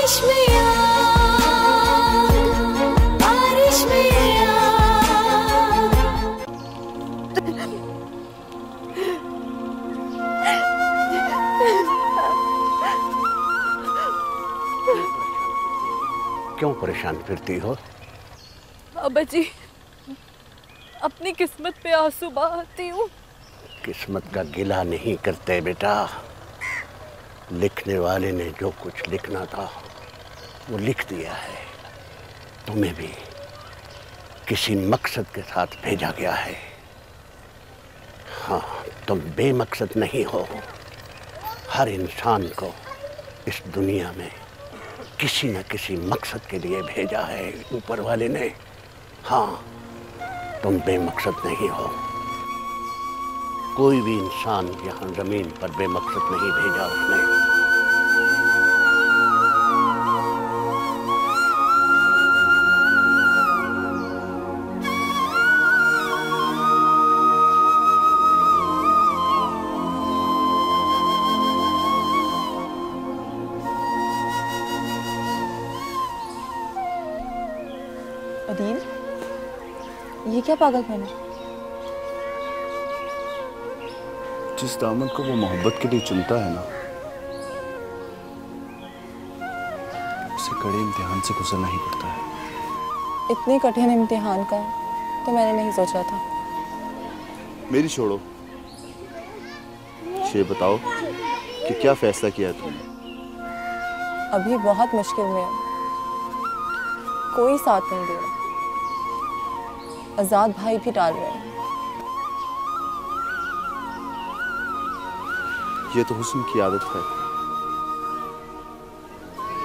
बारिश में आग, बारिश में आग। क्यों परेशान फिरती हो? अब्बा जी, अपनी किस्मत पे आंसू बहाती हूँ। किस्मत का गिला नहीं करते बेटा। लिखने वाले ने जो कुछ लिखना था वो लिख दिया है। तुम्हें भी किसी मकसद के साथ भेजा गया है। हाँ, तुम बेमकसद नहीं हो। हर इंसान को इस दुनिया में किसी न किसी मकसद के लिए भेजा है ऊपर वाले ने। हाँ, तुम बेमकसद नहीं हो। कोई भी इंसान यहाँ जमीन पर बेमकसद नहीं भेजा उसने। अदील, ये क्या पागलपन है? जिस दामन को वो मोहब्बत के लिए चुनता है ना, उसे कड़े इम्तिहान से गुजरना ही पड़ता है। इतने कठिन इम्तिहान का तो मैंने नहीं सोचा था। मेरी छोड़ो, ये बताओ कि क्या फैसला किया तुमने? अभी बहुत मुश्किल में है, कोई साथ नहीं दे रहा। आजाद भाई भी टाल रहे हैं। ये तो हुस्न की आदत है,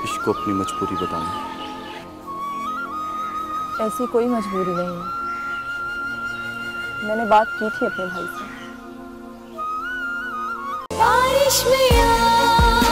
इश्क को अपनी मजबूरी बताना। ऐसी कोई मजबूरी नहीं है। मैंने बात की थी अपने भाई से। बारिश में आग।